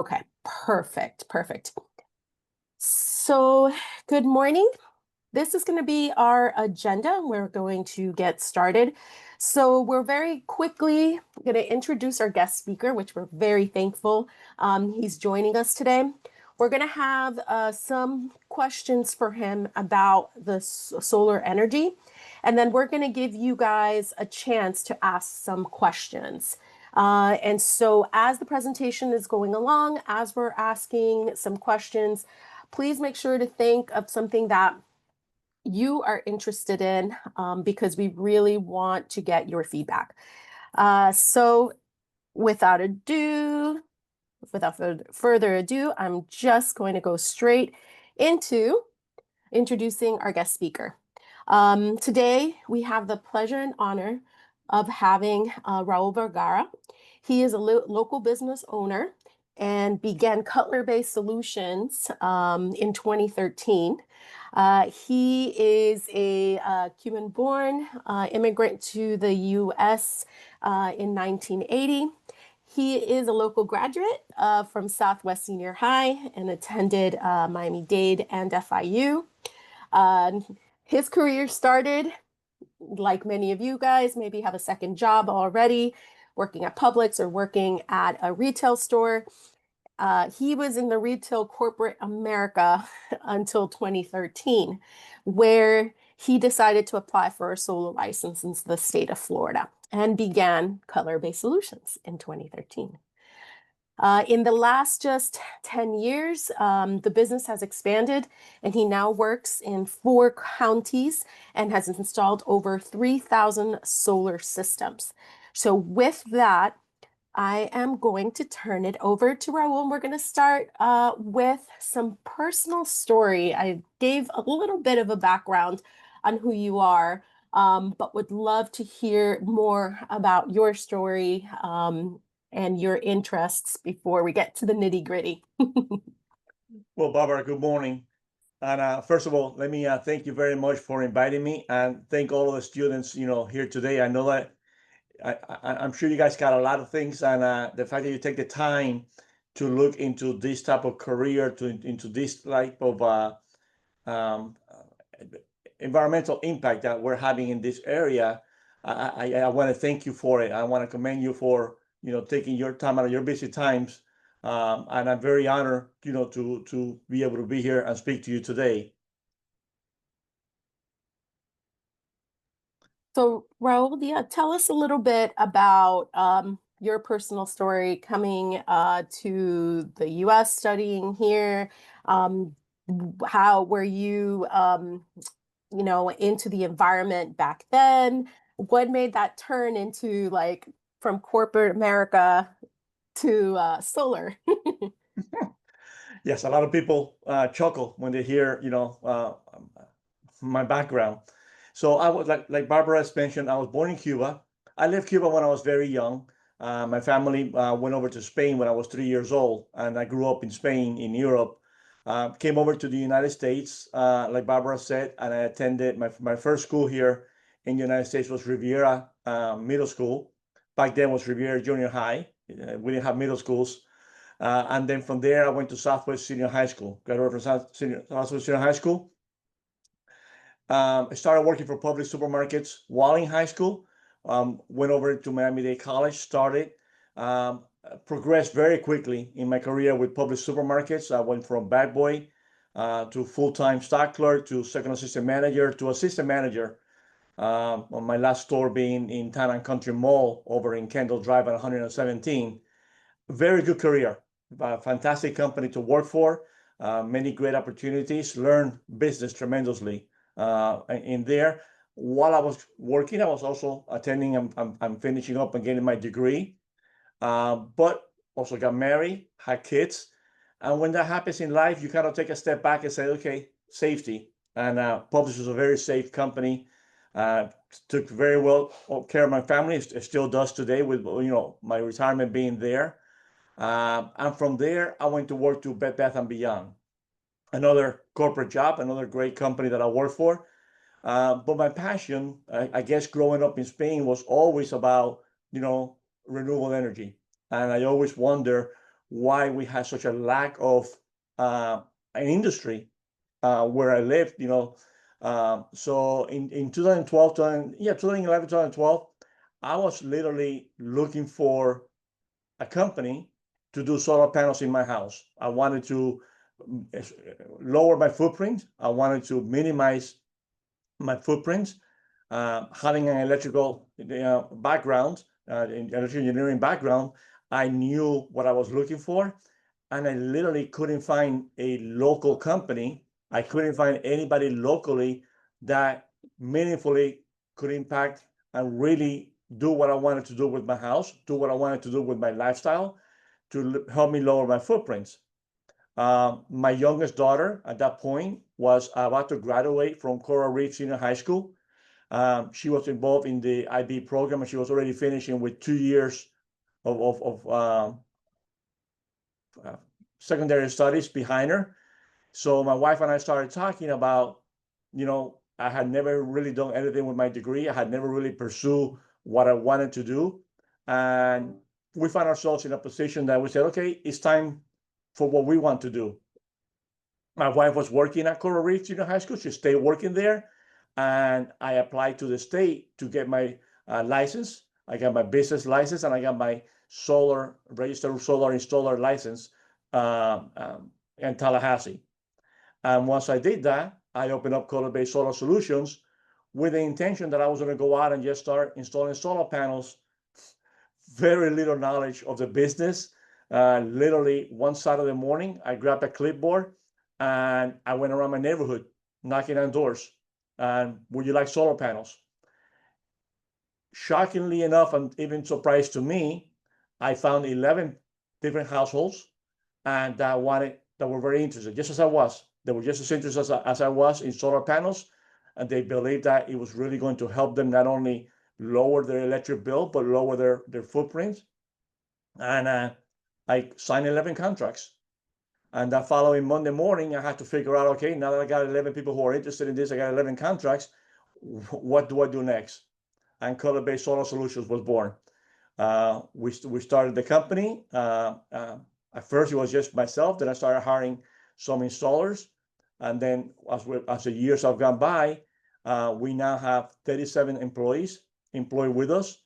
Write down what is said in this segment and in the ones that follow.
Okay, perfect, perfect. So, good morning. This is going to be our agenda. We're going to get started. So, we're very quickly going to introduce our guest speaker, which we're very thankful he's joining us today. We're going to have some questions for him about the solar energy, and then we're going to give you guys a chance to ask some questions. And so, as the presentation is going along, as we're asking some questions, please make sure to think of something that you are interested in because we really want to get your feedback. So, without ado, without further ado, I'm just going to go straight into introducing our guest speaker. Today, we have the pleasure and honor of having Raul Vergara. He is a local business owner and began Cutler Bay Solutions in 2013. He is a Cuban-born immigrant to the U.S. In 1980. He is a local graduate from Southwest Senior High and attended Miami-Dade and FIU. Uh, his career started, like many of you guys, maybe have a second job already, working at Publix or working at a retail store. He was in the retail corporate America until 2013, where he decided to apply for a solar license in the state of Florida and began Cutler Bay Solutions in 2013. In the last just 10 years, the business has expanded and he now works in 4 counties and has installed over 3,000 solar systems. So with that, I am going to turn it over to Raul. We're going to start with some personal story. I gave a little bit of a background on who you are, but would love to hear more about your story and your interests before we get to the nitty gritty. Well, Barbara, good morning. And first of all, let me thank you very much for inviting me and thank all of the students, here today. I know that I'm sure you guys got a lot of things, and the fact that you take the time to look into this type of career, into this type of um, environmental impact that we're having in this area, I want to thank you for it. I want to commend you for taking your time out of your busy times, and I'm very honored to be able to be here and speak to you today. So, Raul, yeah, tell us a little bit about your personal story coming to the US, studying here. Um, how were you, into the environment back then? What made that turn into like from corporate America to solar? Yes, a lot of people chuckle when they hear my background. So I was like Barbara has mentioned, I was born in Cuba. I left Cuba when I was very young. My family went over to Spain when I was 3 years old, and I grew up in Spain, in Europe. Came over to the United States, like Barbara said, and I attended my first school here in the United States was Riviera Middle School. Back then was Riviera Junior High. We didn't have middle schools. And then from there, I went to Southwest Senior High School. Graduated from Southwest Senior High School. I started working for public supermarkets while in high school. Went over to Miami-Dade College, started, progressed very quickly in my career with public supermarkets. I went from bag boy to full-time stock clerk to second assistant manager to assistant manager. On my last store being in Town and Country Mall over in Kendall Drive at 117. Very good career, fantastic company to work for, many great opportunities, learn business tremendously in there. While I was working, I was also attending, I'm finishing up and getting my degree, but also got married, had kids. And when that happens in life, you kind of take a step back and say, okay, safety. And Publix is a very safe company. Took very well care of my family. It still does today with my retirement being there. And from there, I went to work to Bed Bath & Beyond, another corporate job, another great company that I work for. But my passion, I guess, growing up in Spain was always about, renewable energy. And I always wonder why we had such a lack of an industry where I lived, so in 2012, 2011, 2012, I was literally looking for a company to do solar panels in my house. I wanted to lower my footprint. I wanted to minimize my footprint. Having an electrical background, electrical engineering background, I knew what I was looking for, and I literally couldn't find a local company. I couldn't find anybody locally that meaningfully could impact and really do what I wanted to do with my house, do what I wanted to do with my lifestyle to help me lower my footprints. My youngest daughter at that point was about to graduate from Coral Reef Senior High School. She was involved in the IB program, and she was already finishing with 2 years of secondary studies behind her. So my wife and I started talking about, I had never really done anything with my degree. I had never really pursued what I wanted to do. And we found ourselves in a position that we said, okay, it's time for what we want to do. My wife was working at Coral Reef Junior High School. She stayed working there. And I applied to the state to get my license. I got my business license, and I got my registered solar installer license in Tallahassee. And once I did that, I opened up Cutler Bay Solar Solutions with the intention that I was going to go out and just start installing solar panels. Very little knowledge of the business. Literally one Saturday morning, I grabbed a clipboard and I went around my neighborhood knocking on doors. And would you like solar panels? Shockingly enough, and even surprised to me, I found 11 different households and that were very interested, just as I was. They were just as interested as I was in solar panels, and they believed that it was really going to help them not only lower their electric bill, but lower their footprint. And I signed 11 contracts. And that following Monday morning, I had to figure out, okay, now that I got 11 people who are interested in this, I got 11 contracts, what do I do next? And Cutler Bay Solar Solutions was born. We started the company. At first, it was just myself. Then I started hiring some installers. And then as the years have gone by, we now have 37 employees employed with us.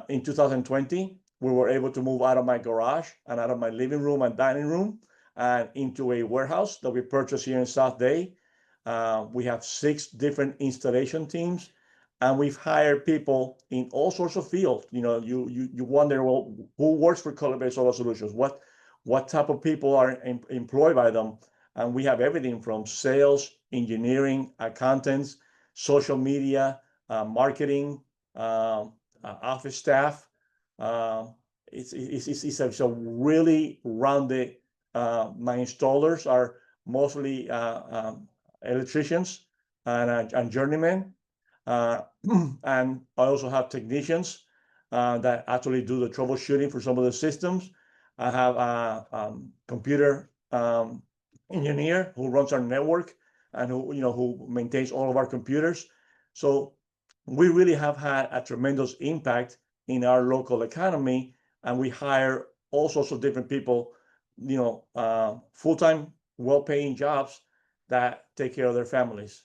In 2020, we were able to move out of my garage and out of my living room and dining room and into a warehouse that we purchased here in South Day. We have 6 different installation teams, and we've hired people in all sorts of fields. You wonder, well, who works for Cutler Bay Solar Solutions? What type of people are employed by them? And we have everything from sales, engineering, accountants, social media, marketing, office staff. It's a really rounded. My installers are mostly electricians and journeymen. And I also have technicians that actually do the troubleshooting for some of the systems. I have a computer engineer who runs our network and who maintains all of our computers. So we really have had a tremendous impact in our local economy, and we hire all sorts of different people, full-time, well-paying jobs that take care of their families.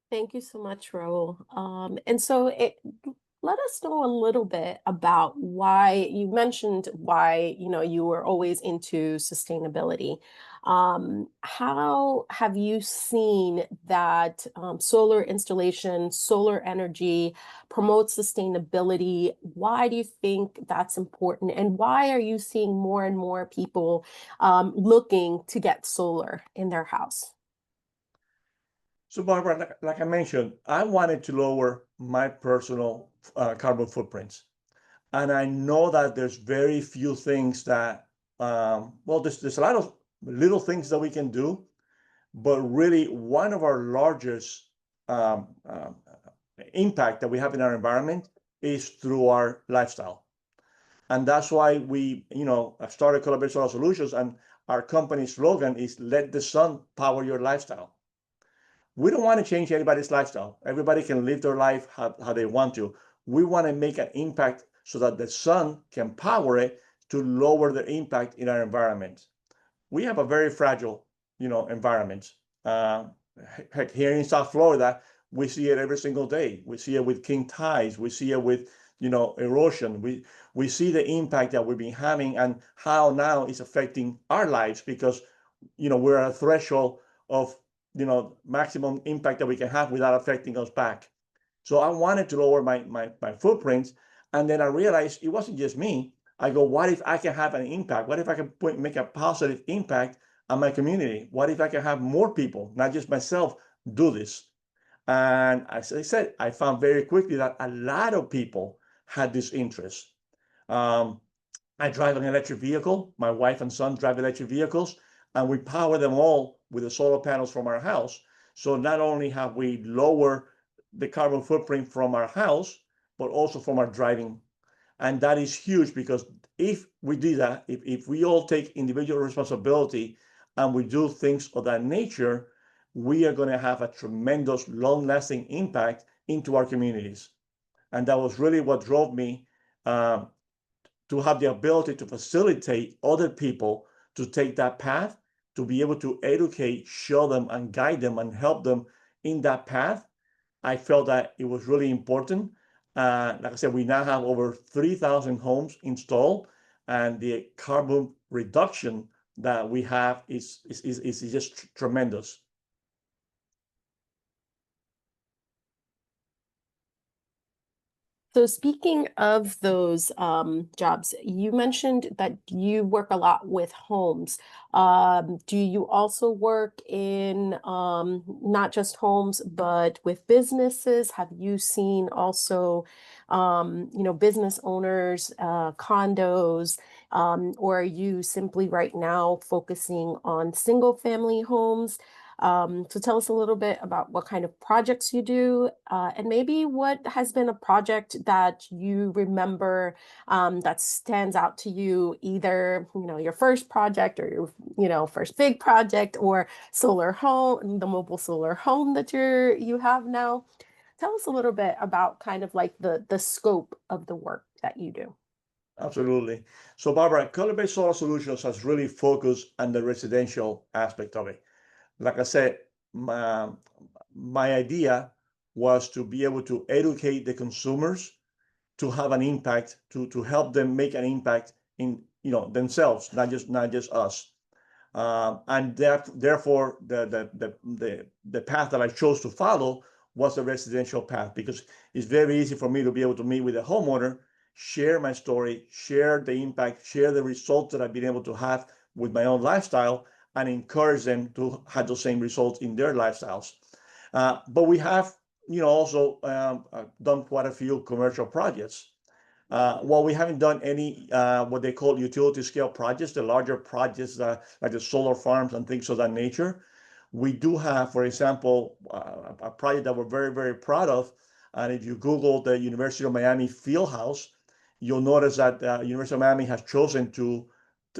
Thank you so much, Raul. And so let us know a little bit about why you mentioned why, you were always into sustainability. How have you seen that solar installation, solar energy promotes sustainability? Why do you think that's important? And why are you seeing more and more people looking to get solar in their house? So, Barbara, like I mentioned, I wanted to lower my personal carbon footprints. And I know that there's very few things that, there's a lot of little things that we can do, but really one of our largest impact that we have in our environment is through our lifestyle. And that's why we, started Cutler Bay Solar Solutions, and our company slogan is "Let the sun power your lifestyle." We don't want to change anybody's lifestyle. Everybody can live their life how they want to. We want to make an impact so that the sun can power it to lower the impact in our environment. We have a very fragile, environment. Uh, Heck, here in South Florida, we see it every single day. We see it with king tides. We see it with, erosion. We see the impact that we've been having and how now it's affecting our lives because, we're at a threshold of, maximum impact that we can have without affecting us back. So I wanted to lower my footprint. And then I realized it wasn't just me. I go, what if I can have an impact? What if I can make a positive impact on my community? What if I can have more people, not just myself, do this? And as I said, I found very quickly that a lot of people had this interest. Um, I drive an electric vehicle. My wife and son drive electric vehicles, and we power them all with the solar panels from our house. So not only have we lowered the carbon footprint from our house, but also from our driving. And that is huge because if we do that, if we all take individual responsibility and we do things of that nature, we are going to have a tremendous long-lasting impact into our communities. And that was really what drove me um, to have the ability to facilitate other people to take that path, to be able to educate, show them, and guide them and help them in that path. I felt that it was really important. Like I said, we now have over 3,000 homes installed, and the carbon reduction that we have is just tremendous. So speaking of those jobs, you mentioned that you work a lot with homes. Do you also work in not just homes, but with businesses? Have you seen also, business owners, condos, or are you simply right now focusing on single family homes? So tell us a little bit about what kind of projects you do, and maybe what has been a project that you remember that stands out to you, either, your first project or your, first big project or solar home, the mobile solar home that you have now. Tell us a little bit about kind of like the scope of the work that you do. Absolutely. So, Barbara, Cutler Bay Solar Solutions has really focused on the residential aspect of it. Like I said, my idea was to be able to educate the consumers to have an impact, to help them make an impact in themselves, not just us. And therefore, the path that I chose to follow was the residential path because it's very easy for me to be able to meet with a homeowner, share my story, share the impact, share the results that I've been able to have with my own lifestyle, and encourage them to have those same results in their lifestyles. But we have, also done quite a few commercial projects. While we haven't done any what they call utility scale projects, the larger projects like the solar farms and things of that nature, we do have, for example, a project that we're very, very proud of. And if you Google the University of Miami Fieldhouse, you'll notice that University of Miami has chosen to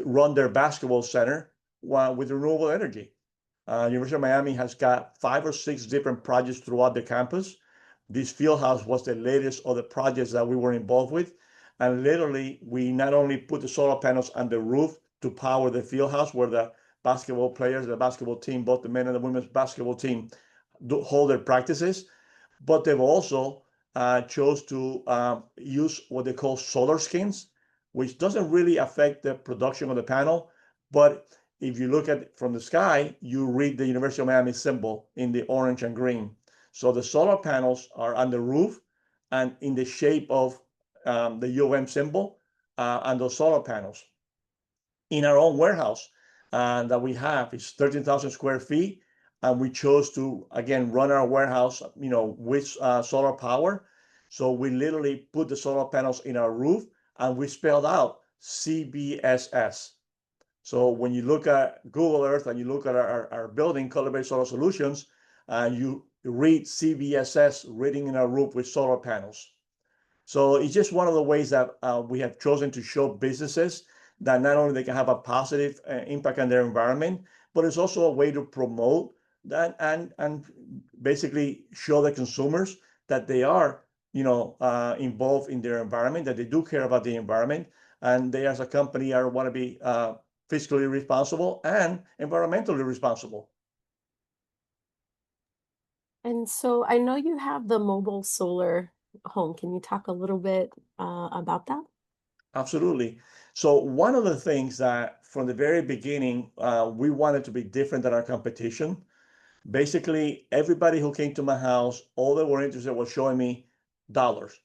run their basketball center with renewable energy. University of Miami has got 5 or 6 different projects throughout the campus. This field house was the latest of the projects that we were involved with. And literally, we not only put the solar panels on the roof to power the field house where the basketball players, the basketball team, both the men and the women's basketball team hold their practices, but they've also chose to use what they call solar skins, which doesn't really affect the production of the panel. But if you look at it from the sky, you read the University of Miami symbol in the orange and green. So the solar panels are on the roof and in the shape of the UM symbol and those solar panels. In our own warehouse that we have, it's 13,000 square feet. And we chose to, again, run our warehouse, with solar power. So we literally put the solar panels in our roof and we spelled out CBSS. So when you look at Google Earth and you look at our building, Cutler Bay Solar Solutions, you read CBSS written in our roof with solar panels. So it's just one of the ways that we have chosen to show businesses that not only they can have a positive impact on their environment, but it's also a way to promote that and basically show the consumers that they are, involved in their environment, that they do care about the environment, and they as a company want to be fiscally responsible and environmentally responsible. And so I know you have the mobile solar home. Can you talk a little bit about that? Absolutely. So one of the things that from the very beginning, we wanted to be different than our competition. Basically, everybody who came to my house, all they were interested was showing me dollars.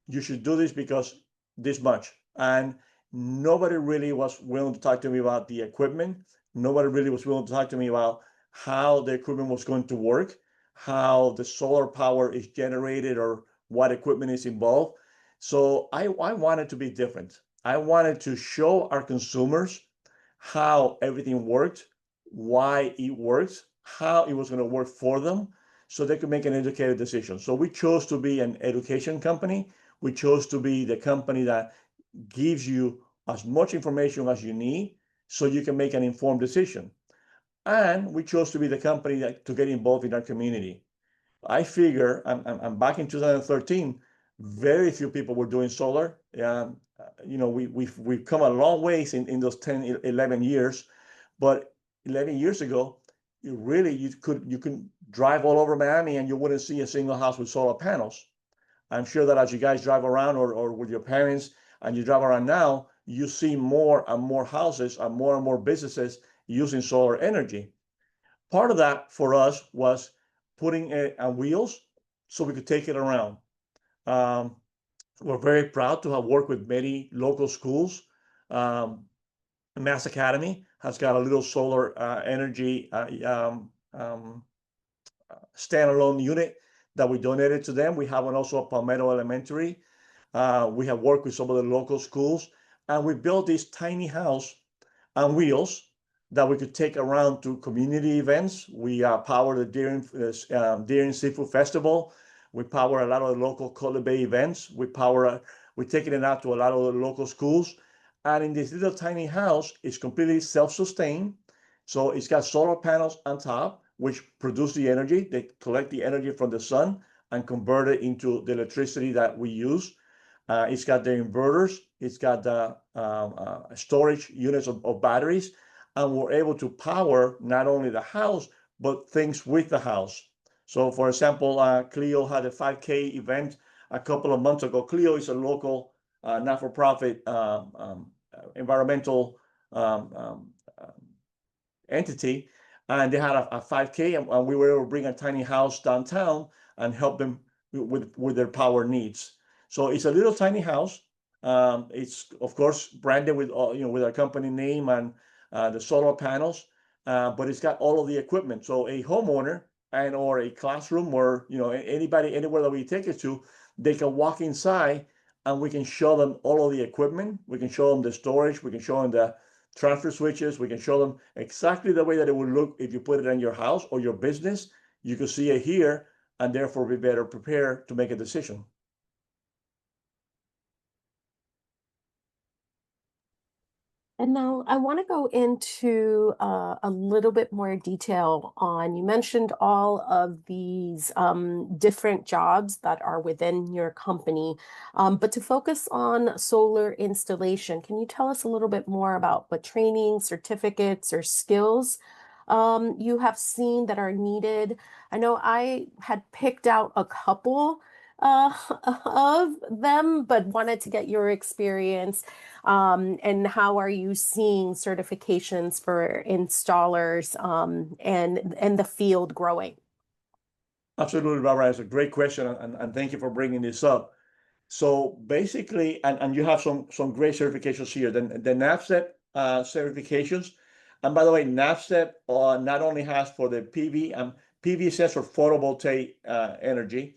You should do this because this much. And nobody really was willing to talk to me about the equipment. Nobody really was willing to talk to me about how the equipment was going to work, how the solar power is generated, or what equipment is involved. So I wanted to be different. I wanted to show our consumers how everything worked, why it works, how it was going to work for them, so they could make an educated decision. So we chose to be an education company. We chose to be the company that gives you as much information as you need so you can make an informed decision. And we chose to be the company that to get involved in our community. I figure, I'm back in 2013, very few people were doing solar. We've come a long ways in those 10, 11 years, but 11 years ago, you could drive all over Miami and you wouldn't see a single house with solar panels. I'm sure that as you guys drive around or with your parents and you drive around now, you see more and more houses and more businesses using solar energy. Part of that for us was putting it on wheels so we could take it around. Um, we're very proud to have worked with many local schools. Um, Mass Academy has got a little solar energy standalone unit that we donated to them. We have one also at Palmetto Elementary. We have worked with some of the local schools, and we built this tiny house on wheels that we could take around to community events. We power the Deer Seafood Festival. We power a lot of the local Cutler Bay events. We're taking it out to a lot of the local schools. And in this little tiny house, it's completely self-sustained. So it's got solar panels on top, which produce the energy. They collect the energy from the sun and convert it into the electricity that we use. It's got the inverters. It's got the storage units of batteries. And we're able to power not only the house, but things with the house. So for example, Clio had a 5K event a couple of months ago. Clio is a local not-for-profit environmental entity, and they had a 5K, and we were able to bring a tiny house downtown and help them with their power needs. So it's a little tiny house. It's of course branded with with our company name and the solar panels, but it's got all of the equipment. So a homeowner and or a classroom or anybody anywhere that we take it to, they can walk inside and we can show them all of the equipment. We can show them the storage. We can show them the transfer switches. We can show them exactly the way that it would look if you put it in your house or your business. You can see it here and therefore be better prepared to make a decision. And now I want to go into a little bit more detail on, you mentioned all of these different jobs that are within your company, but to focus on solar installation, can you tell us a little bit more about what training, certificates, or skills you have seen that are needed? I know I had picked out a couple uh, of them, but wanted to get your experience. And how are you seeing certifications for installers and the field growing? Absolutely, Barbara. It's a great question, and thank you for bringing this up. So basically, and you have some great certifications here. The NAVSTEP certifications, and by the way, NAVSTEP not only has for the PV and PV stands for photovoltaic energy,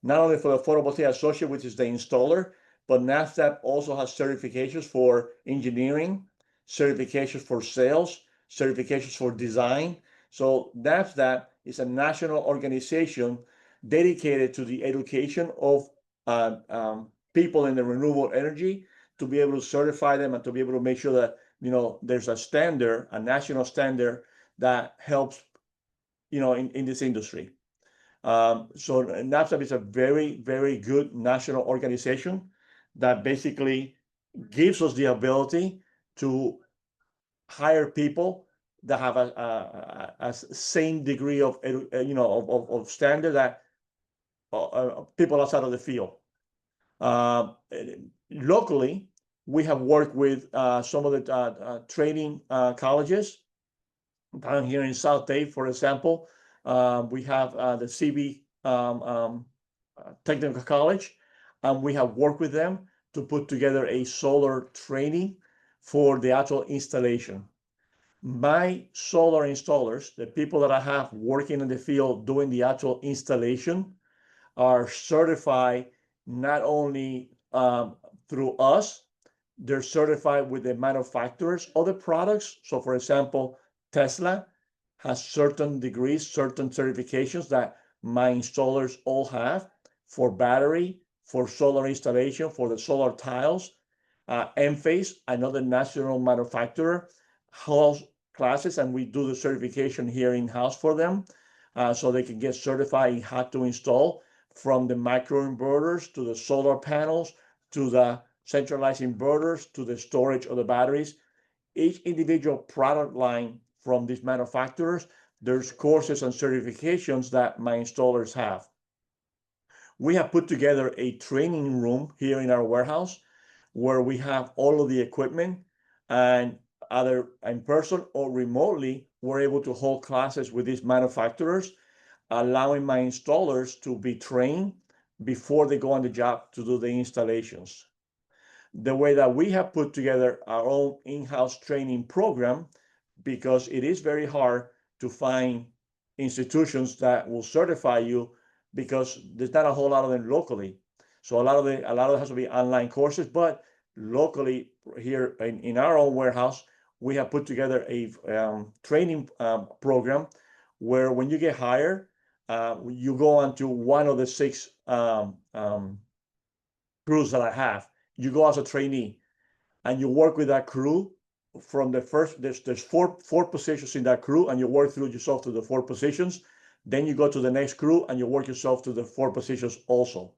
not only for the photovoltaic associate, which is the installer, but NAVSTEP also has certifications for engineering, certifications for sales, certifications for design. So NAVSTEP is a national organization dedicated to the education of people in the renewable energy, to be able to certify them and to be able to make sure that there's a standard, a national standard that helps in this industry. So NAPSAP is a very, very good national organization that basically gives us the ability to hire people that have a same degree of standard that people outside of the field. Locally, we have worked with some of the training colleges down here in South Dade, for example. We have the CB Technical College, and we have worked with them to put together a solar training for the actual installation. My solar installers, the people that I have working in the field doing the actual installation, are certified not only through us, they're certified with the manufacturers of the products. So, for example, Tesla has certain degrees, certain certifications that my installers all have for battery, for solar installation, for the solar tiles. Enphase, another national manufacturer, holds classes, and we do the certification here in-house for them, so they can get certified in how to install, from the microinverters to the solar panels to the centralized inverters to the storage of the batteries. Each individual product line from these manufacturers, there's courses and certifications that my installers have. We have put together a training room here in our warehouse where we have all of the equipment, and either in person or remotely, we're able to hold classes with these manufacturers, allowing my installers to be trained before they go on the job to do the installations. The way that we have put together our own in-house training program, because it is very hard to find institutions that will certify you, because there's not a whole lot of them locally. So a lot of it has to be online courses, but locally here in our own warehouse, we have put together a training program where when you get hired, you go on to one of the 6 crews that I have. You go as a trainee, and you work with that crew from the first. There's four positions in that crew, and you work through yourself to the 4 positions. Then you go to the next crew, and you work yourself to the 4 positions also.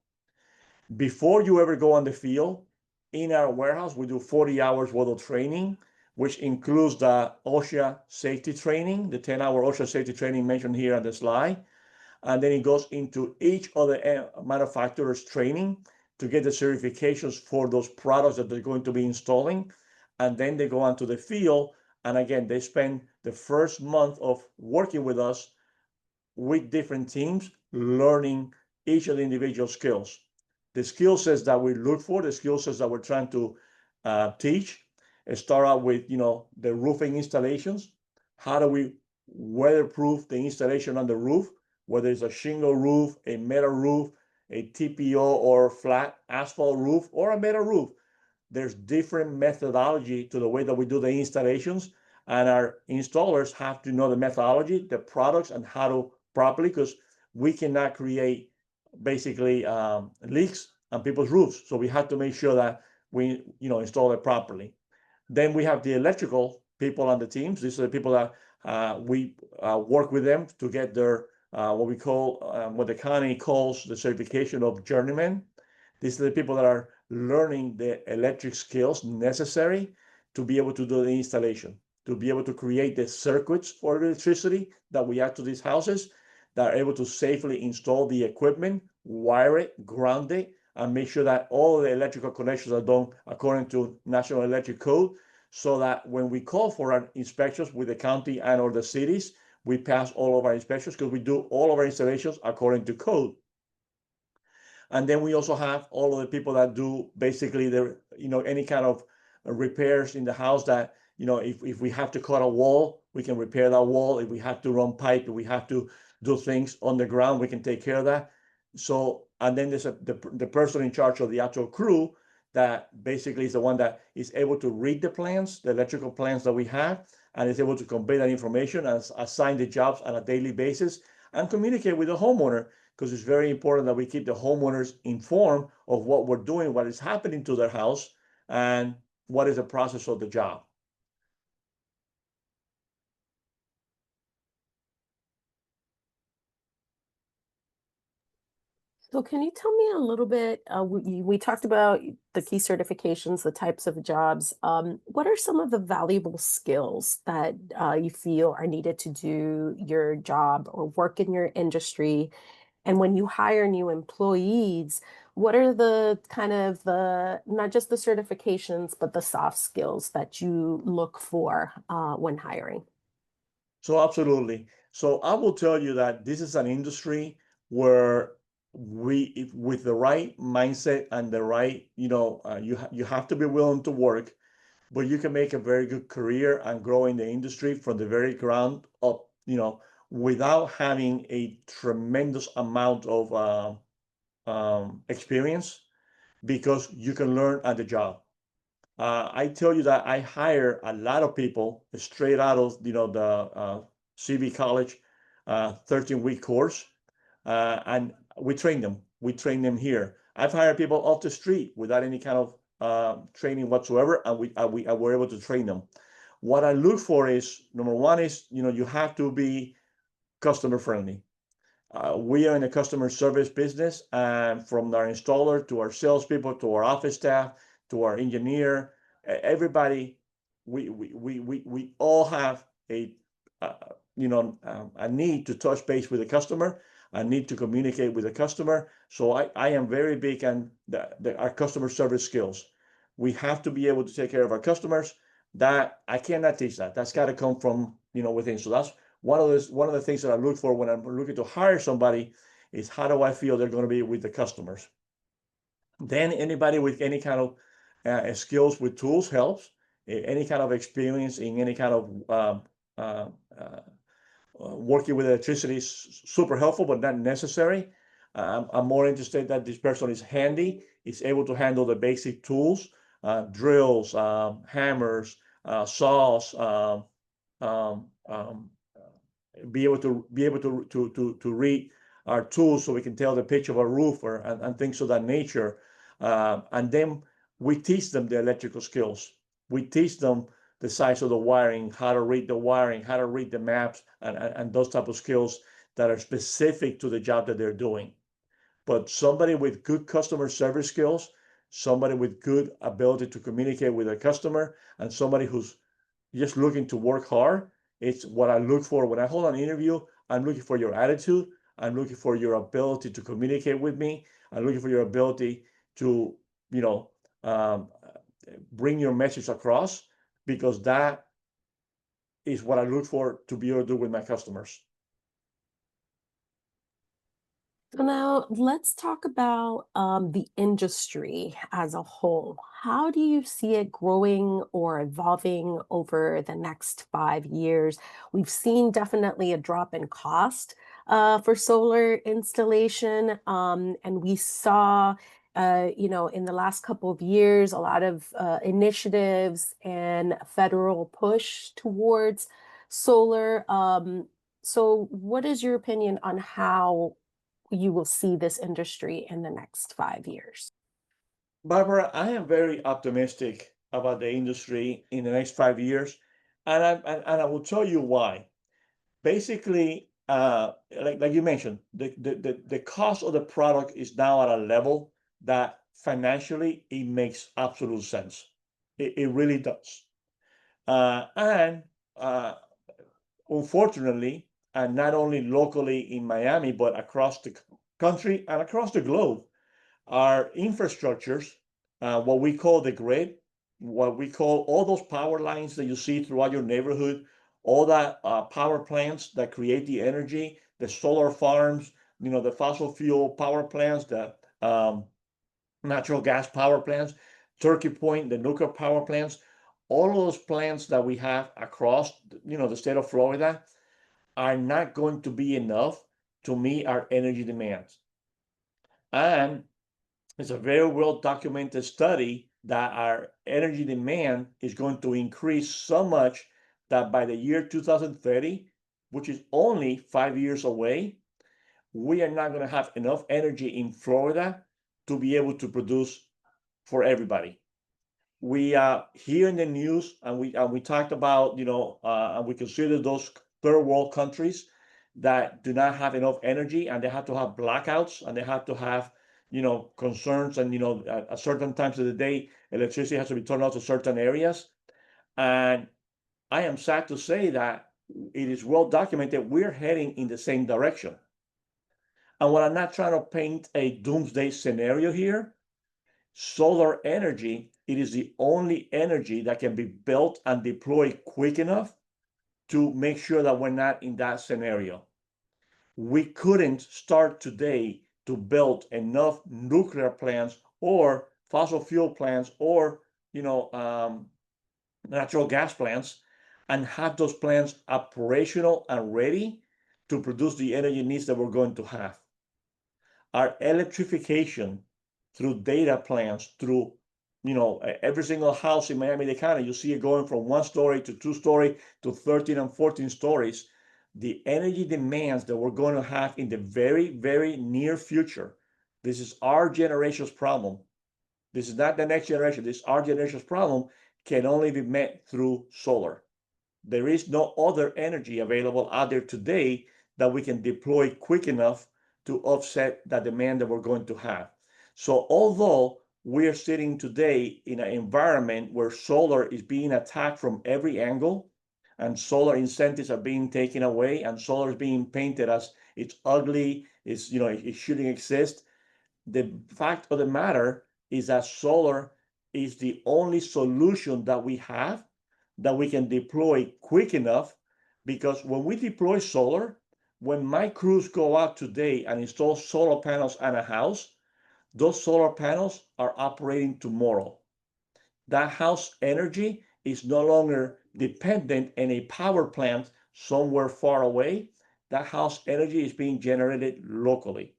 Before you ever go on the field, in our warehouse, we do 40 hours worth of training, which includes the OSHA safety training, the 10-hour OSHA safety training mentioned here on the slide. And then it goes into each of the manufacturers' training to get the certifications for those products that they're going to be installing. And then they go onto the field. And again, they spend the first month of working with us with different teams, learning each of the individual skills. The skill sets that we look for, the skill sets that we're trying to teach, start out with, the roofing installations. How do we weatherproof the installation on the roof, whether it's a shingle roof, a metal roof, a TPO or flat asphalt roof, or a metal roof? There's different methodology to the way that we do the installations, and our installers have to know the methodology, the products, and how to properly, because we cannot create basically leaks on people's roofs. So we have to make sure that we install it properly. Then we have the electrical people on the teams. These are the people that we work with them to get their what the county calls the certification of journeyman. These are the people that are learning the electric skills necessary to be able to do the installation, to be able to create the circuits for electricity that we add to these houses, that are able to safely install the equipment, wire it, ground it, and make sure that all the electrical connections are done according to National Electric Code, so that when we call for our inspections with the county and or the cities, we pass all of our inspections, because we do all of our installations according to code. And then we also have all of the people that do basically any kind of repairs in the house, that if we have to cut a wall, we can repair that wall. If we have to run pipe, if we have to do things on the ground, we can take care of that. So, and then there's the person in charge of the actual crew, that basically is the one that is able to read the plans, the electrical plans that we have, and is able to convey that information and assign the jobs on a daily basis and communicate with the homeowner, because it's very important that we keep the homeowners informed of what we're doing, what is happening to their house, and what is the process of the job. So can you tell me a little bit? We talked about the key certifications, the types of jobs. What are some of the valuable skills that you feel are needed to do your job or work in your industry? And when you hire new employees, what are the kind of the not just the certifications, but the soft skills that you look for when hiring? So absolutely. So I will tell you that this is an industry where with the right mindset and the right, you have to be willing to work, but you can make a very good career and grow in the industry from the very ground up, without having a tremendous amount of experience because you can learn at the job. I tell you that I hire a lot of people straight out of the CV college 13-week course, and we train them. We train them here. I've hired people off the street without any kind of training whatsoever, and we were able to train them. What I look for is number one is you have to be customer friendly. We are in a customer service business, and from our installer to our salespeople to our office staff to our engineer, everybody, we all have uh, a need to touch base with the customer, a need to communicate with the customer. So I am very big on our customer service skills. We have to be able to take care of our customers. That I cannot teach that. That's got to come from within. So that's one of the things that I look for when I'm looking to hire somebody is how do I feel they're going to be with the customers. Then anybody with any kind of skills with tools helps. Any kind of experience in any kind of uh, uh, working with electricity is super helpful, but not necessary. I'm more interested that this person is handy, is able to handle the basic tools, drills, hammers, saws, um, um, be able to read our tools so we can tell the pitch of a roof and things of that nature. And then we teach them the electrical skills. We teach them the size of the wiring, how to read the wiring, how to read the maps, and those type of skills that are specific to the job that they're doing. But somebody with good customer service skills, somebody with good ability to communicate with a customer, and somebody who's just looking to work hard. It's what I look for when I hold an interview. I'm looking for your attitude. I'm looking for your ability to communicate with me. I'm looking for your ability to, you know, um, bring your message across because that is what I look for to be able to do with my customers. So now let's talk about the industry as a whole. How do you see it growing or evolving over the next 5 years? We've seen definitely a drop in cost for solar installation, and we saw, in the last couple of years, a lot of initiatives and federal push towards solar. So, what is your opinion on how you will see this industry in the next 5 years? Barbara, I am very optimistic about the industry in the next 5 years, and I will tell you why. Basically, like you mentioned, the cost of the product is now at a level that financially it makes absolute sense. It really does. And unfortunately, and not only locally in Miami, but across the country and across the globe, our infrastructures, what we call the grid, what we call all those power lines that you see throughout your neighborhood, all that power plants that create the energy, the solar farms, the fossil fuel power plants, the natural gas power plants, Turkey Point, the nuclear power plants, all of those plants that we have across, the state of Florida are not going to be enough to meet our energy demands. And it's a very well documented study that our energy demand is going to increase so much that by the year 2030, which is only 5 years away, we are not going to have enough energy in Florida to be able to produce for everybody. We hear in the news, and we talked about, and we consider those third world countries that do not have enough energy, and they have to have blackouts, and they have to have, concerns, and, at certain times of the day, electricity has to be turned off to certain areas. And I am sad to say that it is well documented we're heading in the same direction. And while I'm not trying to paint a doomsday scenario here, solar energy, it is the only energy that can be built and deployed quick enough to make sure that we're not in that scenario. We couldn't start today to build enough nuclear plants or fossil fuel plants or, natural gas plants, and have those plants operational and ready to produce the energy needs that we're going to have. Our electrification through data plants, through, every single house in Miami-Dade County, you see it going from 1 story to 2 story to 13 and 14 stories. The energy demands that we're going to have in the very, very near future. This is our generation's problem. This is not the next generation. This is our generation's problem, can only be met through solar. There is no other energy available out there today that we can deploy quick enough to offset that demand that we're going to have. So although we are sitting today in an environment where solar is being attacked from every angle, and solar incentives are being taken away, and solar is being painted as it's ugly, it shouldn't exist, the fact of the matter is that solar is the only solution that we have that we can deploy quick enough. Because when we deploy solar, when my crews go out today and install solar panels on a house, those solar panels are operating tomorrow. That house energy is no longer dependent on a power plant somewhere far away. That house energy is being generated locally.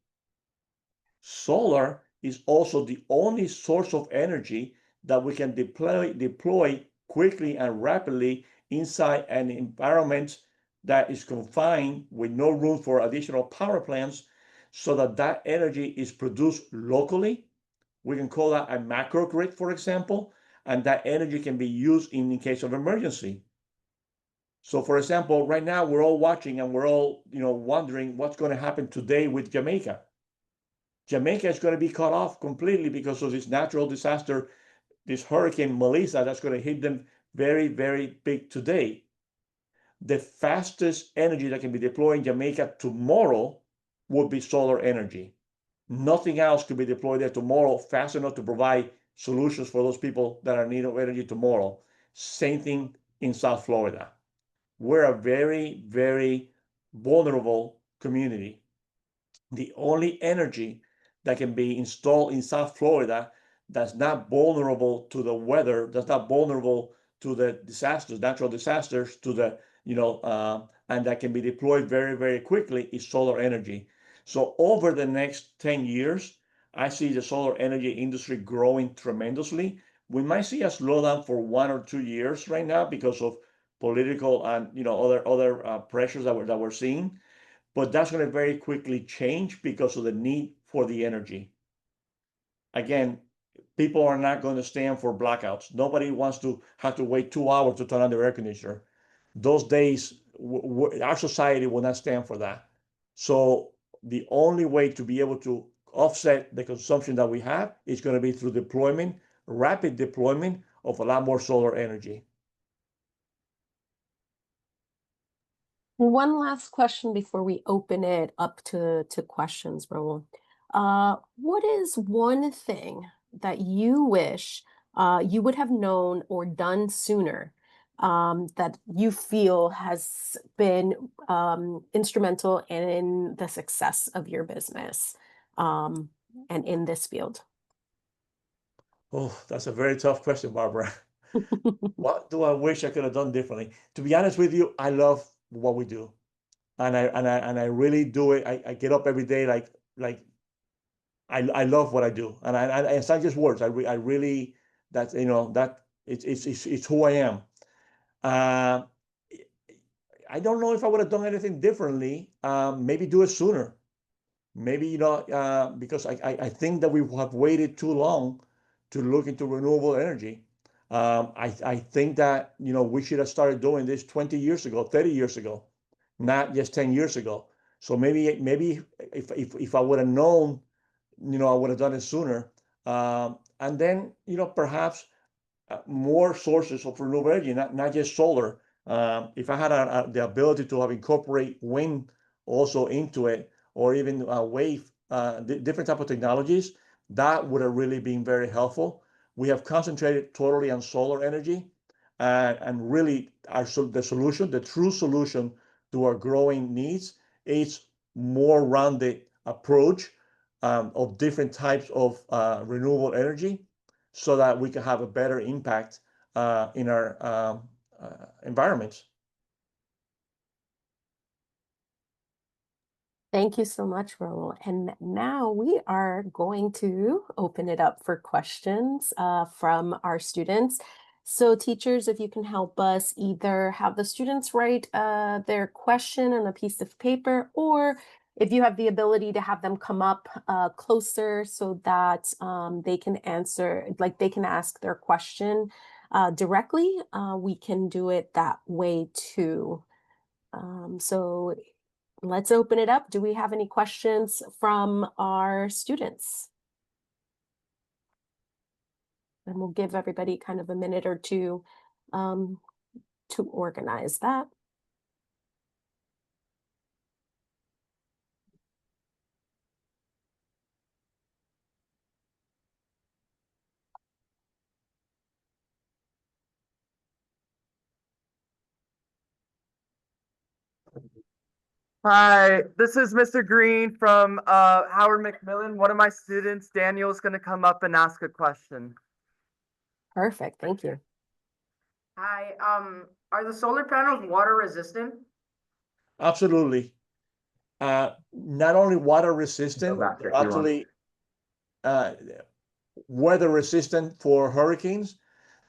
Solar is also the only source of energy that we can deploy quickly and rapidly inside an environment that is confined with no room for additional power plants, so that that energy is produced locally. We can call that a macrogrid, for example, and that energy can be used in case of emergency. So, for example, right now we're all watching and we're all, wondering what's going to happen today with Jamaica. Jamaica is going to be cut off completely because of this natural disaster, this Hurricane Melissa, that's going to hit them very, very big today. The fastest energy that can be deployed in Jamaica tomorrow would be solar energy. Nothing else could be deployed there tomorrow fast enough to provide solutions for those people that are in need of energy tomorrow. Same thing in South Florida. We're a very, very vulnerable community. The only energy that can be installed in South Florida that's not vulnerable to the weather, that's not vulnerable to the disasters, natural disasters, and that can be deployed very, very quickly, is solar energy. So over the next 10 years, I see the solar energy industry growing tremendously. We might see a slowdown for 1 or 2 years right now because of political and other pressures that we're seeing, but that's going to very quickly change because of the need for the energy. Again, people are not going to stand for blackouts. Nobody wants to have to wait 2 hours to turn on their air conditioner. Those days, our society will not stand for that. So the only way to be able to offset the consumption that we have is going to be through deployment, rapid deployment of a lot more solar energy. One last question before we open it up to questions, Raul. What is one thing that you wish you would have known or done sooner, that you feel has been instrumental in the success of your business, and in this field? Oh, that's a very tough question, Barbara. What do I wish I could have done differently? To be honest with you, I love what we do, and I really do it. I get up every day like I love what I do, and it's not just words. I really, that that it's who I am. Uh, I don't know if I would have done anything differently. Maybe do it sooner. Maybe because I think that we have waited too long to look into renewable energy. I think that we should have started doing this 20 years ago, 30 years ago. not just 10 years ago. So maybe if I would have known, I would have done it sooner. And then, perhaps more sources of renewable energy, not just solar. If I had the ability to have incorporate wind also into it, or even wave, different type of technologies, that would have really been very helpful. We have concentrated totally on solar energy, and really the true solution to our growing needs is more rounded approach of different types of renewable energy, so that we can have a better impact in our environments. Thank you so much, Raul. And now we are going to open it up for questions from our students. So teachers, if you can help us either have the students write their question on a piece of paper, or if you have the ability to have them come up closer so that they can answer, like they can ask their question directly, we can do it that way too. So let's open it up. Do we have any questions from our students? And we'll give everybody kind of a minute or two to organize that. Hi, this is Mr. Green from Howard McMillan. One of my students, Daniel, is going to come up and ask a question. Perfect, thank you. Hi, are the solar panels water resistant? Absolutely. Not only water resistant, they're actually weather resistant for hurricanes.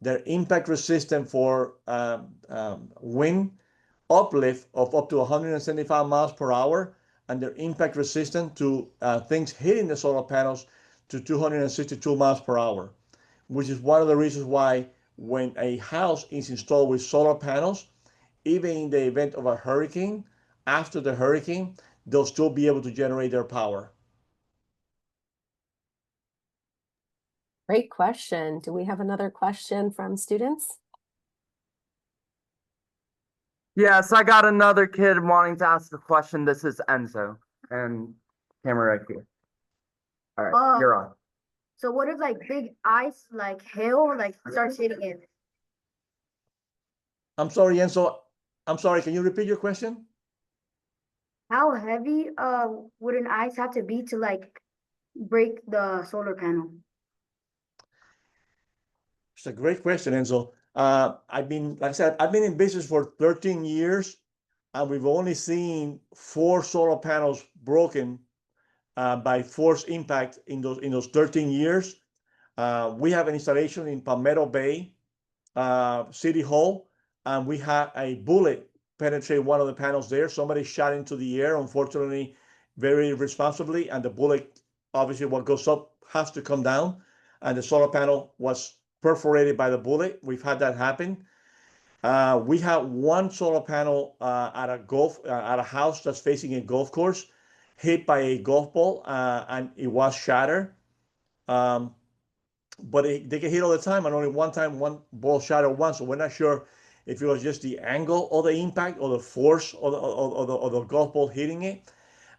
They're impact resistant for wind uplift of up to 175 miles per hour, and they're impact resistant to things hitting the solar panels to 262 miles per hour, which is one of the reasons why when a house is installed with solar panels, even in the event of a hurricane, after the hurricane, they'll still be able to generate their power. Great question. Do we have another question from students? Yes, I got another kid wanting to ask a question. This is Enzo, and camera right here. All right, you're on. So what if like big ice, like hail, like starts hitting it? I'm sorry, Enzo. I'm sorry, can you repeat your question? How heavy would an ice have to be to like break the solar panel? It's a great question, Enzo. Like I said, I've been in business for 13 years, and we've only seen 4 solar panels broken by force impact in those 13 years. We have an installation in Palmetto Bay City Hall, and we had a bullet penetrate one of the panels there. Somebody shot into the air, unfortunately, very irresponsibly, and the bullet, obviously, what goes up has to come down, and the solar panel was perforated by the bullet. We've had that happen. We had one solar panel at a house that's facing a golf course, hit by a golf ball, and it was shattered. But they get hit all the time, and only one time one ball shattered once. So we're not sure if it was just the angle of the impact or the force of the golf ball hitting it.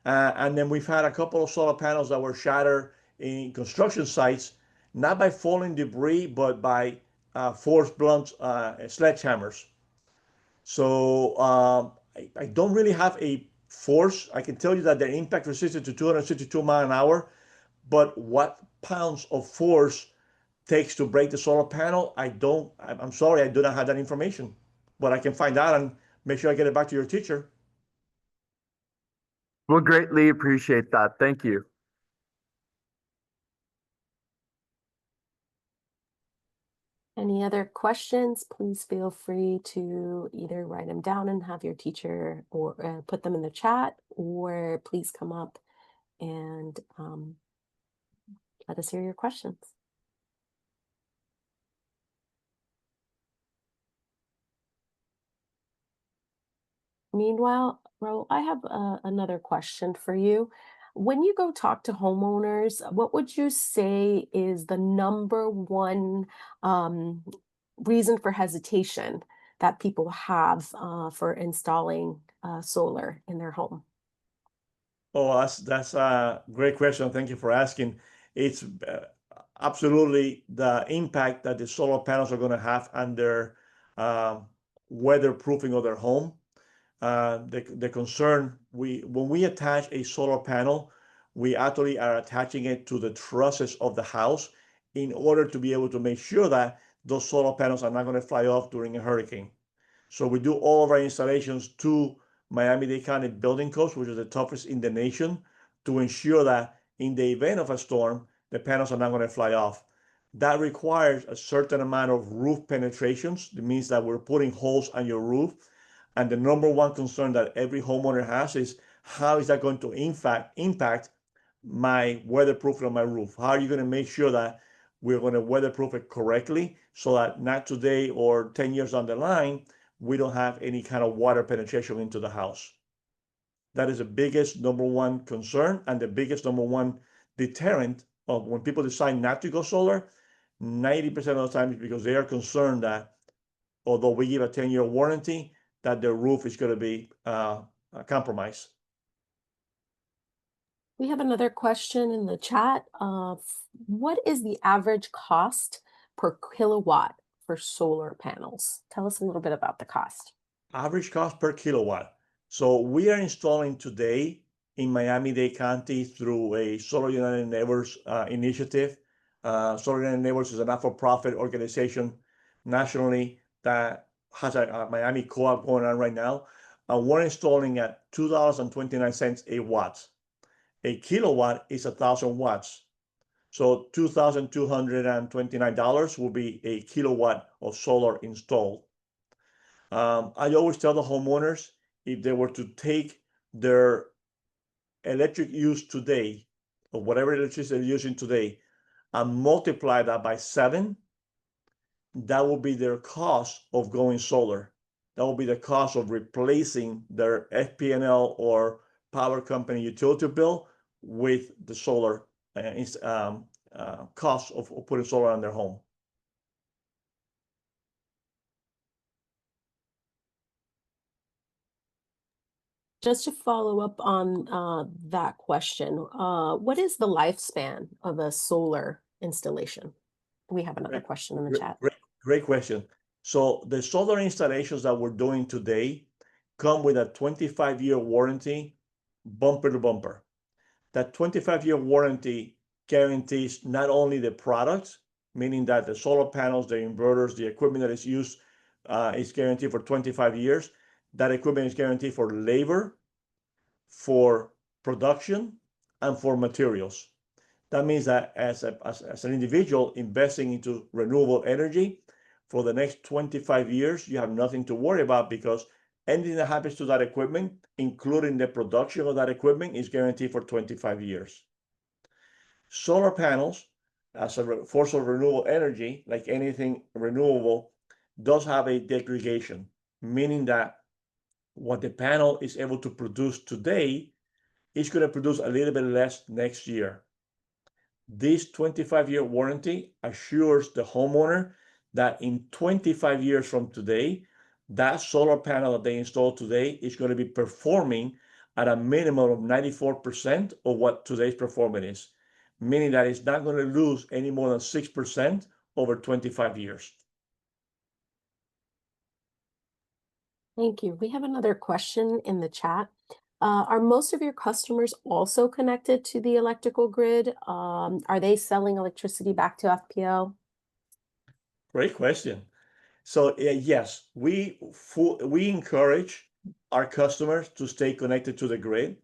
And then we've had a couple of solar panels that were shattered in construction sites, not by falling debris, but by force blunt sledgehammers. So I don't really have a force. I can tell you that the impact resisted to 262 miles an hour, but what pounds of force takes to break the solar panel, I'm sorry, I do not have that information, but I can find out and make sure I get it back to your teacher. We'll greatly appreciate that. Thank you. Any other questions? Please feel free to either write them down and have your teacher or put them in the chat, or please come up and let us hear your questions. Meanwhile, Raul, I have another question for you. When you go talk to homeowners, what would you say is the number one um, reason for hesitation that people have for installing solar in their home? Oh, that's a great question. Thank you for asking. It's absolutely the impact that the solar panels are going to have on their uh, weatherproofing of their home. The concern when we attach a solar panel, we actually are attaching it to the trusses of the house in order to be able to make sure that those solar panels are not going to fly off during a hurricane. So we do all of our installations to Miami-Dade County building codes, which is the toughest in the nation, to ensure that in the event of a storm, the panels are not going to fly off. That requires a certain amount of roof penetrations. It means that we're putting holes on your roof. And the number one concern that every homeowner has is how is that going to impact my weatherproofing of my roof? How are you going to make sure that we're going to weatherproof it correctly so that not today or 10 years down the line, we don't have any kind of water penetration into the house? That is the biggest number one concern and the biggest number one deterrent of when people decide not to go solar. 90% of the time is because they are concerned that although we give a 10-year warranty, that the roof is going to be compromised. We have another question in the chat. What is the average cost per kilowatt for solar panels? Tell us a little bit about the cost. Average cost per kilowatt. So we are installing today in Miami-Dade County through a Solar United Neighbors initiative. Solar United Neighbors is a not-for-profit organization nationally that has a Miami co-op going on right now. We're installing at $2.29 a watt. A kilowatt is 1,000 watts. So $2,229 will be a kilowatt of solar installed. I always tell the homeowners, if they were to take their electric use today, or whatever electricity they're using today, and multiply that by 7, that will be their cost of going solar. That will be the cost of replacing their FPNL or power company utility bill with the solar cost of putting solar on their home. Just to follow up on that question, what is the lifespan of a solar installation? We have another question in the chat. Great question. So the solar installations that we're doing today come with a 25-year warranty, bumper to bumper. That 25-year warranty guarantees not only the products, meaning that the solar panels, the inverters, the equipment that is used is guaranteed for 25 years. That equipment is guaranteed for labor, for production, and for materials. That means that as an individual investing into renewable energy for the next 25 years, you have nothing to worry about because anything that happens to that equipment, including the production of that equipment, is guaranteed for 25 years. Solar panels, as a source of renewable energy, like anything renewable, does have a degradation, meaning that what the panel is able to produce today is going to produce a little bit less next year. This 25-year warranty assures the homeowner that in 25 years from today, that solar panel that they installed today is going to be performing at a minimum of 94% of what today's performance is, meaning that it's not going to lose any more than 6% over 25 years. Thank you. We have another question in the chat. Are most of your customers also connected to the electrical grid? Are they selling electricity back to FPL? Great question. So yes, we encourage our customers to stay connected to the grid.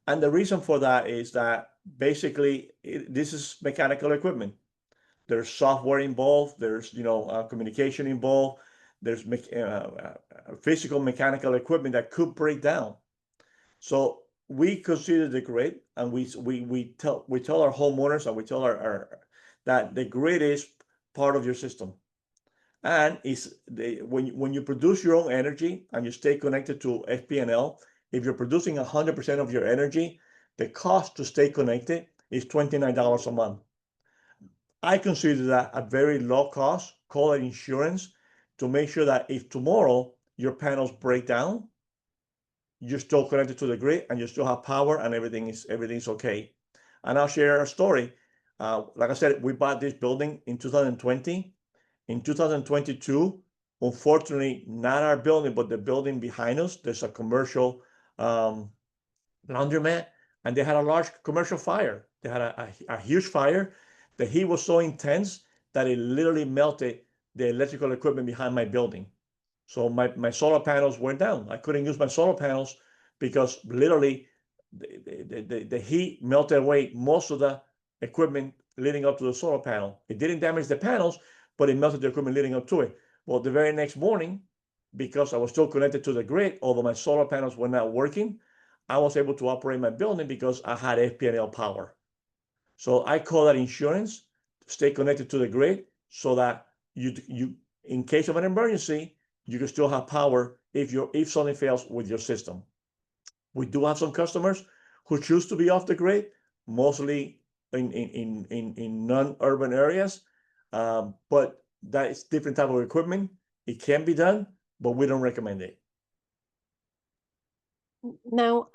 And the reason for that is that basically this is mechanical equipment. There's software involved, there's communication involved, there's physical mechanical equipment that could break down. So we consider the grid, and we tell our homeowners, and we tell our that the grid is part of your system. And when you produce your own energy and you stay connected to FPNL, if you're producing 100% of your energy, the cost to stay connected is $29 a month. I consider that a very low cost, call it insurance, to make sure that if tomorrow your panels break down, you're still connected to the grid and you still have power and everything's okay. And I'll share a story. Like I said, we bought this building in 2020. In 2022, unfortunately, not our building, but the building behind us, there's a commercial laundromat, and they had a large commercial fire. They had a huge fire. The heat was so intense that it literally melted the electrical equipment behind my building. So my solar panels went down. I couldn't use my solar panels because literally the heat melted away most of the equipment leading up to the solar panel. It didn't damage the panels, but it melted the equipment leading up to it. Well, the very next morning, because I was still connected to the grid, although my solar panels were not working, I was able to operate my building because I had FPNL power. So I call that insurance, stay connected to the grid so that you in case of an emergency, you can still have power if something fails with your system. We do have some customers who choose to be off the grid, mostly in non-urban areas, but that is different type of equipment. It can be done, but we don't recommend it. Now,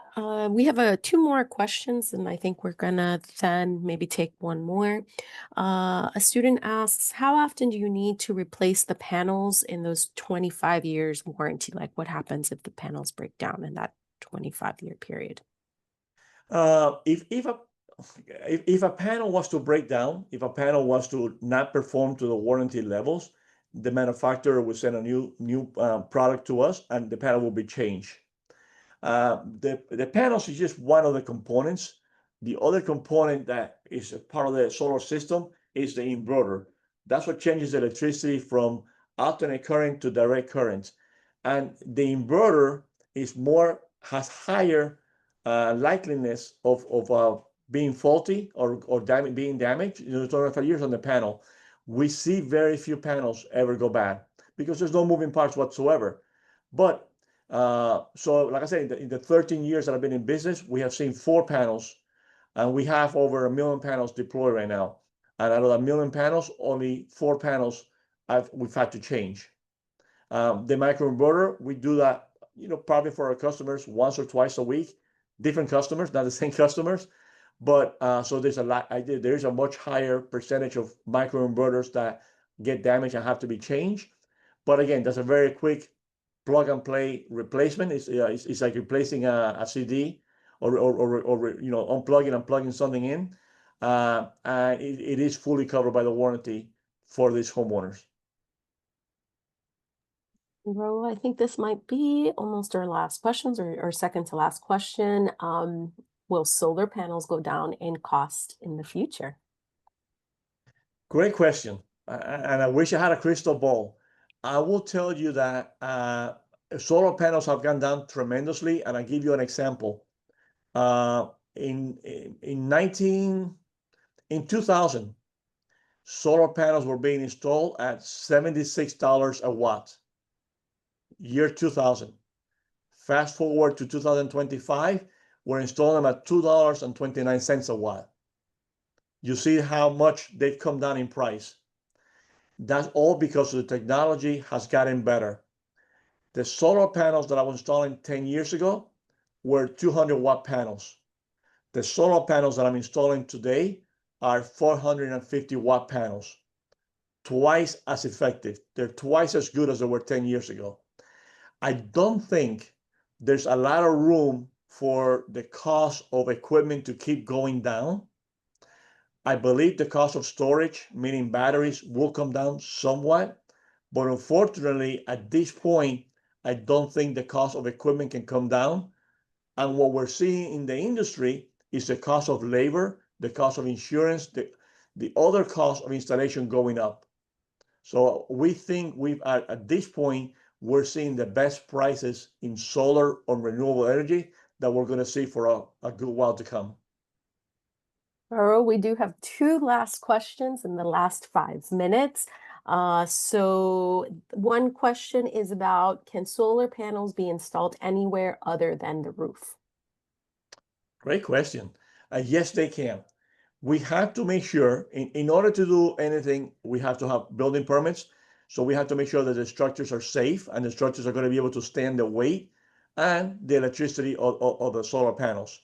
we have two more questions, and I think we're gonna then maybe take one more. A student asks, how often do you need to replace the panels in those 25 years warranty? Like, what happens if the panels break down in that 25-year period? If a panel was to break down, if a panel was to not perform to the warranty levels, the manufacturer will send a new product to us, and the panel will be changed. The panels is just one of the components. The other component that is a part of the solar system is the inverter. That's what changes the electricity from alternate current to direct current. And the inverter has higher likeliness of being faulty or being damaged. You know, 25 years on the panel. We see very few panels ever go bad because there's no moving parts whatsoever. But so like I said, in the 13 years that I've been in business, we have seen 4 panels, and we have over 1 million panels deployed right now. And out of 1 million panels, only 4 panels we've had to change. The microinverter, we do that, probably for our customers once or twice a week. Different customers, not the same customers. But so there's a much higher percentage of microinverters that get damaged and have to be changed. But again, that's a very quick plug and play replacement. It's like replacing a CD or unplugging and plugging something in. And it is fully covered by the warranty for these homeowners. Raul, I think this might be almost our last questions or second to last question. Will solar panels go down in cost in the future? Great question. And I wish I had a crystal ball. I will tell you that solar panels have gone down tremendously. And I'll give you an example. In 2000, solar panels were being installed at $76 a watt. Year 2000. Fast forward to 2025, we're installing them at $2.29 a watt. You see how much they've come down in price. That's all because the technology has gotten better. The solar panels that I was installing 10 years ago were 200-watt panels. The solar panels that I'm installing today are 450-watt panels. Twice as effective. They're twice as good as they were 10 years ago. I don't think there's a lot of room for the cost of equipment to keep going down. I believe the cost of storage, meaning batteries, will come down somewhat. But unfortunately, at this point, I don't think the cost of equipment can come down. And what we're seeing in the industry is the cost of labor, the cost of insurance, the other cost of installation going up. So we think at this point, we're seeing the best prices in solar on renewable energy that we're going to see for a good while to come. Raul, we do have 2 last questions in the last 5 minutes. So one question is about, can solar panels be installed anywhere other than the roof? Great question. Yes, they can. We have to make sure, in order to do anything, we have to have building permits. So we have to make sure that the structures are safe and the structures are going to be able to stand the weight and the electricity of the solar panels.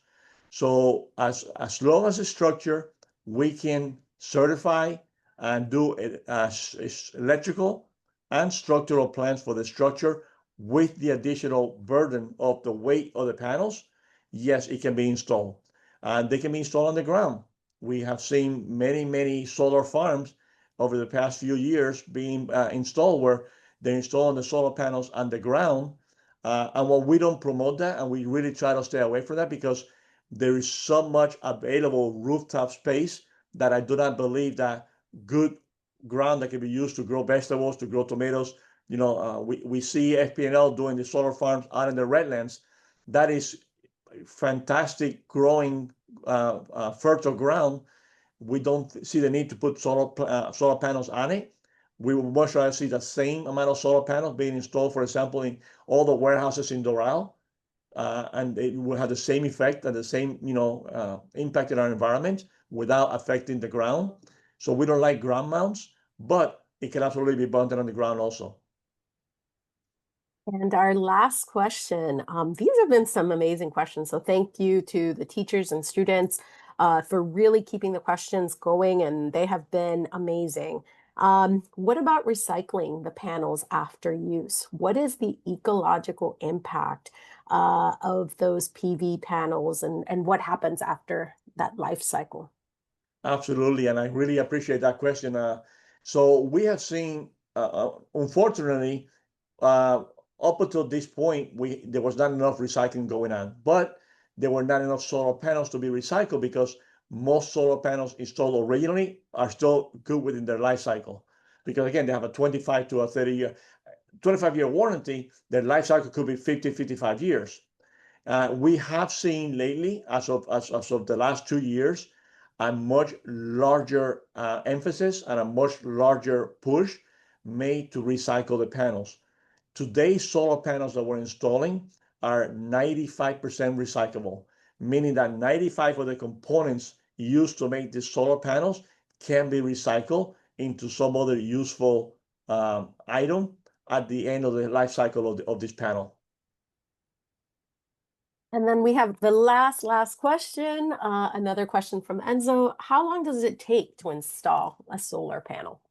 So as long as the structure, we can certify and do it as electrical and structural plans for the structure with the additional burden of the weight of the panels, yes, it can be installed. And they can be installed on the ground. We have seen many solar farms over the past few years being installed where they're installing the solar panels on the ground. And while we don't promote that, and we really try to stay away from that because there is so much available rooftop space that I do not believe that good ground that can be used to grow vegetables, to grow tomatoes. We see FPNL doing the solar farms out in the redlands. That is fantastic growing fertile ground. We don't see the need to put solar panels on it. We would much rather see the same amount of solar panels being installed, for example, in all the warehouses in Doral, and it will have the same effect and the same impact in our environment without affecting the ground. So we don't like ground mounts, but it can absolutely be mounted on the ground also. And our last question, these have been some amazing questions. So thank you to the teachers and students for really keeping the questions going, and they have been amazing. What about recycling the panels after use? What is the ecological impact of those PV panels, and what happens after that life cycle? Absolutely, and I really appreciate that question. So we have seen, unfortunately, uh, up until this point, there was not enough recycling going on, but there were not enough solar panels to be recycled because most solar panels installed originally are still good within their life cycle. Because again, they have a 25 to a 30-year, 25-year warranty. Their life cycle could be 50, 55 years. We have seen lately, as of the last 2 years, a much larger emphasis and a much larger push made to recycle the panels. Today's solar panels that we're installing are 95% recyclable, meaning that 95 of the components used to make these solar panels can be recycled into some other useful item at the end of the life cycle of this panel. And then we have the last question, another question from Enzo. How long does it take to install a solar panel?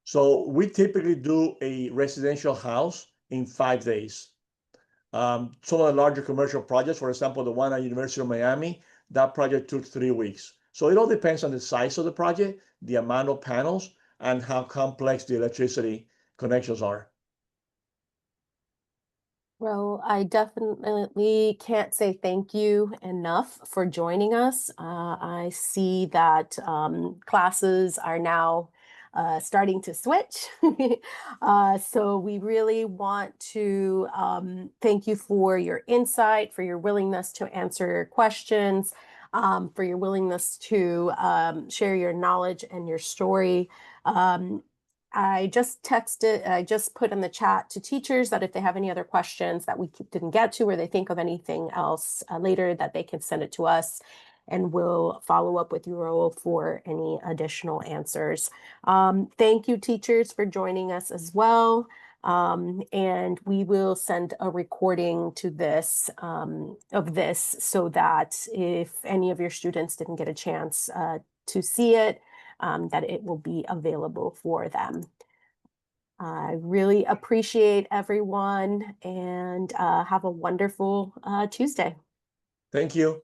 So we typically do a residential house in 5 days. Some of the larger commercial projects, for example, the one at University of Miami, that project took 3 weeks. So it all depends on the size of the project, the amount of panels, and how complex the electricity connections are. Well, I definitely can't say thank you enough for joining us. I see that classes are now starting to switch. So we really want to thank you for your insight, for your willingness to answer questions, for your willingness to share your knowledge and your story. I just put in the chat to teachers that if they have any other questions that we didn't get to, or they think of anything else later, that they can send it to us, and we'll follow up with you, Raul, for any additional answers. Thank you, teachers, for joining us as well. And we will send a recording to this of this so that if any of your students didn't get a chance to see it, that it will be available for them. I really appreciate everyone, and have a wonderful Tuesday. Thank you.